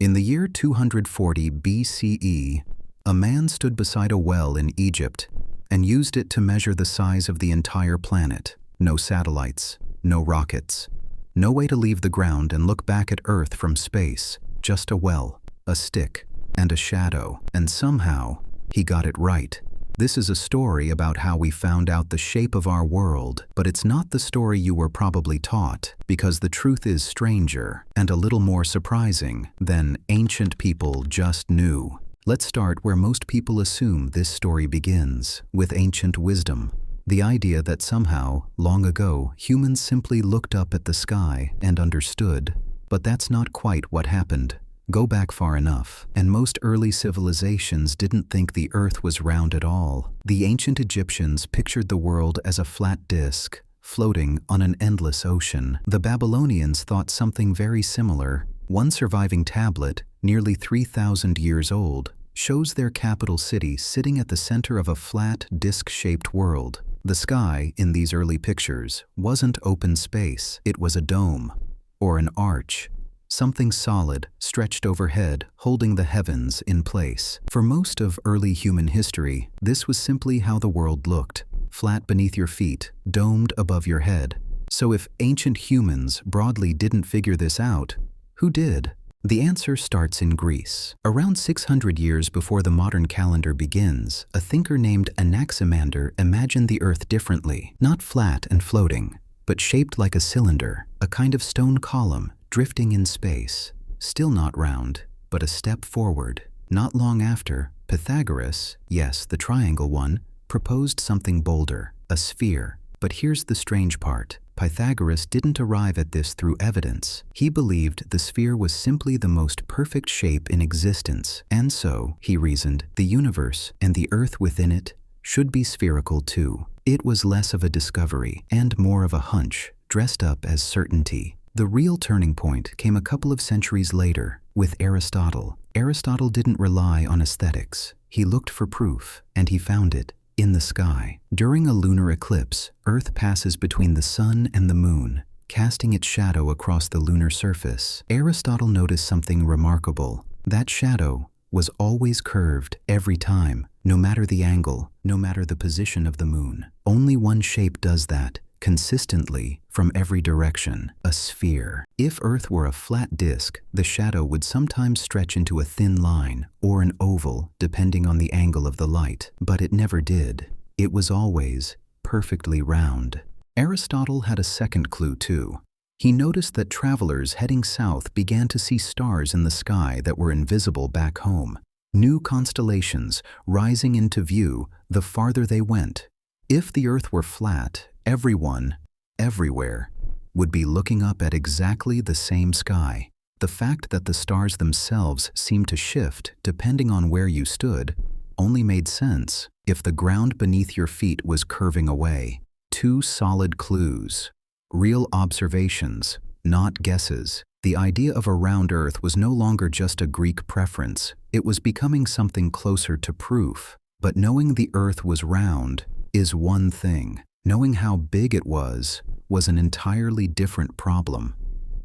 In the year 240 BCE, a man stood beside a well in Egypt and used it to measure the size of the entire planet. No satellites, no rockets, no way to leave the ground and look back at Earth from space, just a well, a stick, and a shadow. And somehow, he got it right. This is a story about how we found out the shape of our world, but it's not the story you were probably taught, because the truth is stranger and a little more surprising than ancient people just knew. Let's start where most people assume this story begins, with ancient wisdom. The idea that somehow, long ago, humans simply looked up at the sky and understood. But that's not quite what happened. Go back far enough, and most early civilizations didn't think the Earth was round at all. The ancient Egyptians pictured the world as a flat disk, floating on an endless ocean. The Babylonians thought something very similar. One surviving tablet, nearly 3,000 years old, shows their capital city sitting at the center of a flat, disc-shaped world. The sky, in these early pictures, wasn't open space. It was a dome, or an arch. Something solid, stretched overhead, holding the heavens in place. For most of early human history, this was simply how the world looked, flat beneath your feet, domed above your head. So if ancient humans broadly didn't figure this out, who did? The answer starts in Greece. Around 600 years before the modern calendar begins, a thinker named Anaximander imagined the Earth differently, not flat and floating, but shaped like a cylinder, a kind of stone column, drifting in space, still not round, but a step forward. Not long after, Pythagoras, yes, the triangle one, proposed something bolder, a sphere. But here's the strange part. Pythagoras didn't arrive at this through evidence. He believed the sphere was simply the most perfect shape in existence, and so, he reasoned, the universe and the Earth within it should be spherical too. It was less of a discovery and more of a hunch, dressed up as certainty. The real turning point came a couple of centuries later, with Aristotle. Aristotle didn't rely on aesthetics. He looked for proof, and he found it in the sky. During a lunar eclipse, Earth passes between the sun and the moon, casting its shadow across the lunar surface. Aristotle noticed something remarkable. That shadow was always curved every time, no matter the angle, no matter the position of the moon. Only one shape does that, consistently, from every direction, a sphere. If Earth were a flat disk, the shadow would sometimes stretch into a thin line or an oval, depending on the angle of the light. But it never did. It was always perfectly round. Aristotle had a second clue too. He noticed that travelers heading south began to see stars in the sky that were invisible back home. New constellations rising into view the farther they went. If the Earth were flat, everyone, everywhere, would be looking up at exactly the same sky. The fact that the stars themselves seemed to shift depending on where you stood only made sense if the ground beneath your feet was curving away. Two solid clues. Real observations, not guesses. The idea of a round Earth was no longer just a Greek preference. It was becoming something closer to proof. But knowing the Earth was round is one thing. Knowing how big it was an entirely different problem.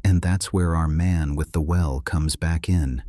And that's where our man with the well comes back in.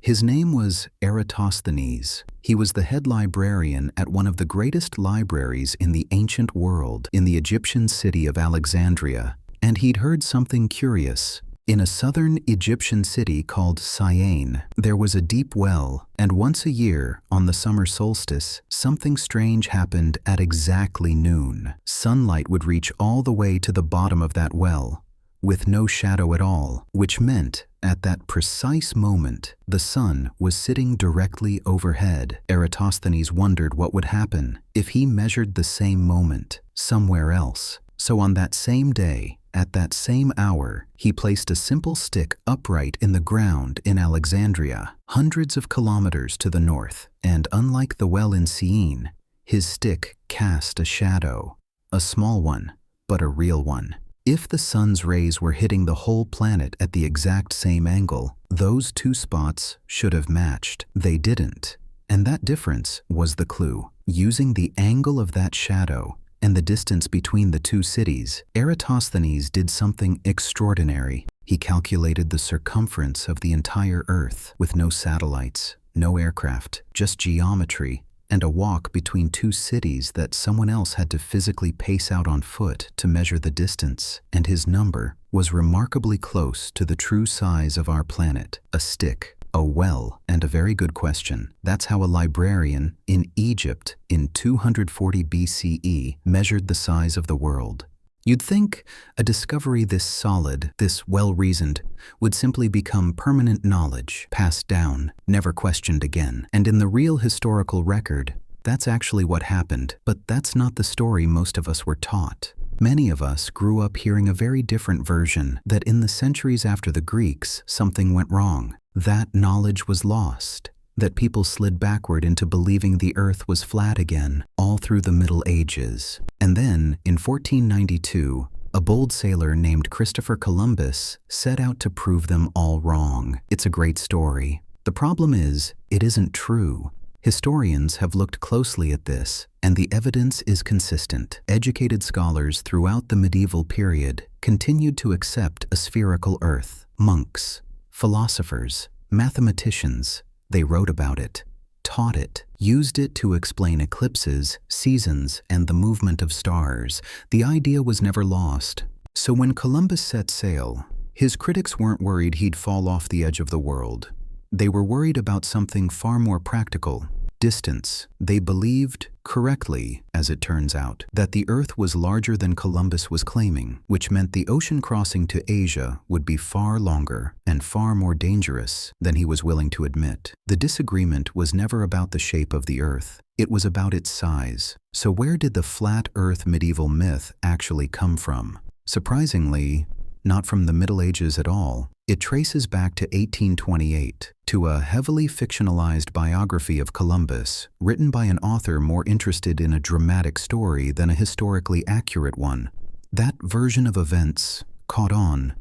His name was Eratosthenes. He was the head librarian at one of the greatest libraries in the ancient world, in the Egyptian city of Alexandria. And he'd heard something curious. In a southern Egyptian city called Syene, there was a deep well, and once a year, on the summer solstice, something strange happened at exactly noon. Sunlight would reach all the way to the bottom of that well, with no shadow at all, which meant, at that precise moment, the sun was sitting directly overhead. Eratosthenes wondered what would happen if he measured the same moment somewhere else. So on that same day, at that same hour, he placed a simple stick upright in the ground in Alexandria, hundreds of kilometers to the north, and unlike the well in Syene, his stick cast a shadow. A small one, but a real one. If the sun's rays were hitting the whole planet at the exact same angle, those two spots should have matched. They didn't. And that difference was the clue. Using the angle of that shadow and the distance between the two cities, Eratosthenes did something extraordinary. He calculated the circumference of the entire Earth with no satellites, no aircraft, just geometry, and a walk between two cities that someone else had to physically pace out on foot to measure the distance, and his number was remarkably close to the true size of our planet. A stick, a well, and a very good question. That's how a librarian in Egypt in 240 BCE measured the size of the world. You'd think a discovery this solid, this well-reasoned, would simply become permanent knowledge, passed down, never questioned again. And in the real historical record, that's actually what happened. But that's not the story most of us were taught. Many of us grew up hearing a very different version, that in the centuries after the Greeks, something went wrong. That knowledge was lost. That people slid backward into believing the Earth was flat again, all through the Middle Ages. And then, in 1492, a bold sailor named Christopher Columbus set out to prove them all wrong. It's a great story. The problem is, it isn't true. Historians have looked closely at this, and the evidence is consistent. Educated scholars throughout the medieval period continued to accept a spherical Earth. Monks, philosophers, mathematicians, they wrote about it, taught it, used it to explain eclipses, seasons, and the movement of stars. The idea was never lost. So when Columbus set sail, his critics weren't worried he'd fall off the edge of the world. They were worried about something far more practical: distance. They believed, correctly, as it turns out, that the Earth was larger than Columbus was claiming, which meant the ocean crossing to Asia would be far longer and far more dangerous than he was willing to admit. The disagreement was never about the shape of the Earth. It was about its size. So where did the flat Earth medieval myth actually come from? Surprisingly, not from the Middle Ages at all. It traces back to 1828, to a heavily fictionalized biography of Columbus, written by an author more interested in a dramatic story than a historically accurate one. That version of events caught on.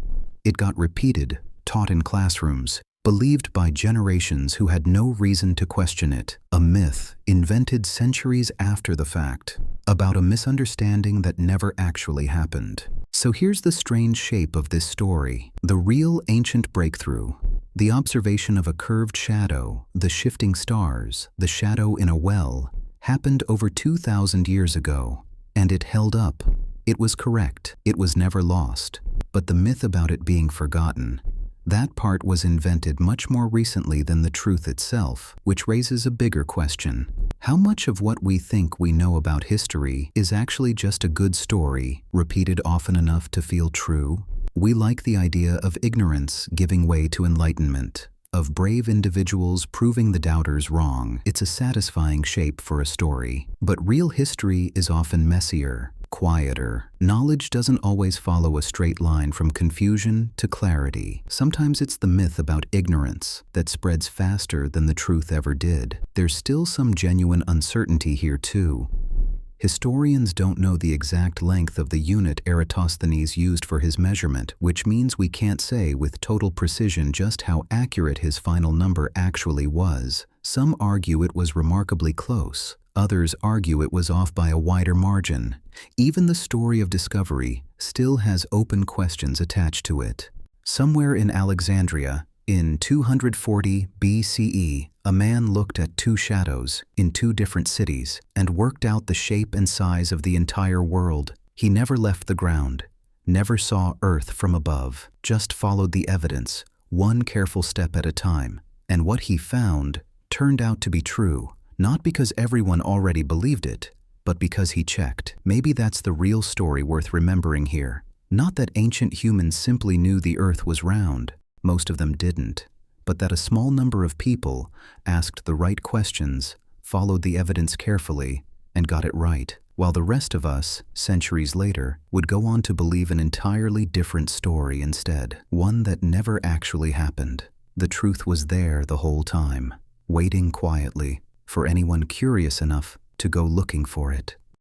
It got repeated, taught in classrooms, believed by generations who had no reason to question it. A myth invented centuries after the fact, about a misunderstanding that never actually happened. So here's the strange shape of this story. The real ancient breakthrough, the observation of a curved shadow, the shifting stars, the shadow in a well, happened over 2,000 years ago, and it held up. It was correct. It was never lost. But the myth about it being forgotten, that part was invented much more recently than the truth itself, which raises a bigger question. How much of what we think we know about history is actually just a good story, repeated often enough to feel true? We like the idea of ignorance giving way to enlightenment, of brave individuals proving the doubters wrong. It's a satisfying shape for a story. But real history is often messier, quieter. Knowledge doesn't always follow a straight line from confusion to clarity. Sometimes it's the myth about ignorance that spreads faster than the truth ever did. There's still some genuine uncertainty here too. Historians don't know the exact length of the unit Eratosthenes used for his measurement, which means we can't say with total precision just how accurate his final number actually was. Some argue it was remarkably close. Others argue it was off by a wider margin. Even the story of discovery still has open questions attached to it. Somewhere in Alexandria, in 240 BCE, a man looked at two shadows in two different cities and worked out the shape and size of the entire world. He never left the ground, never saw Earth from above, just followed the evidence, one careful step at a time. And what he found turned out to be true. Not because everyone already believed it, but because he checked. Maybe that's the real story worth remembering here. Not that ancient humans simply knew the Earth was round, most of them didn't, but that a small number of people asked the right questions, followed the evidence carefully, and got it right, while the rest of us, centuries later, would go on to believe an entirely different story instead, one that never actually happened. The truth was there the whole time, waiting quietly for anyone curious enough to go looking for it.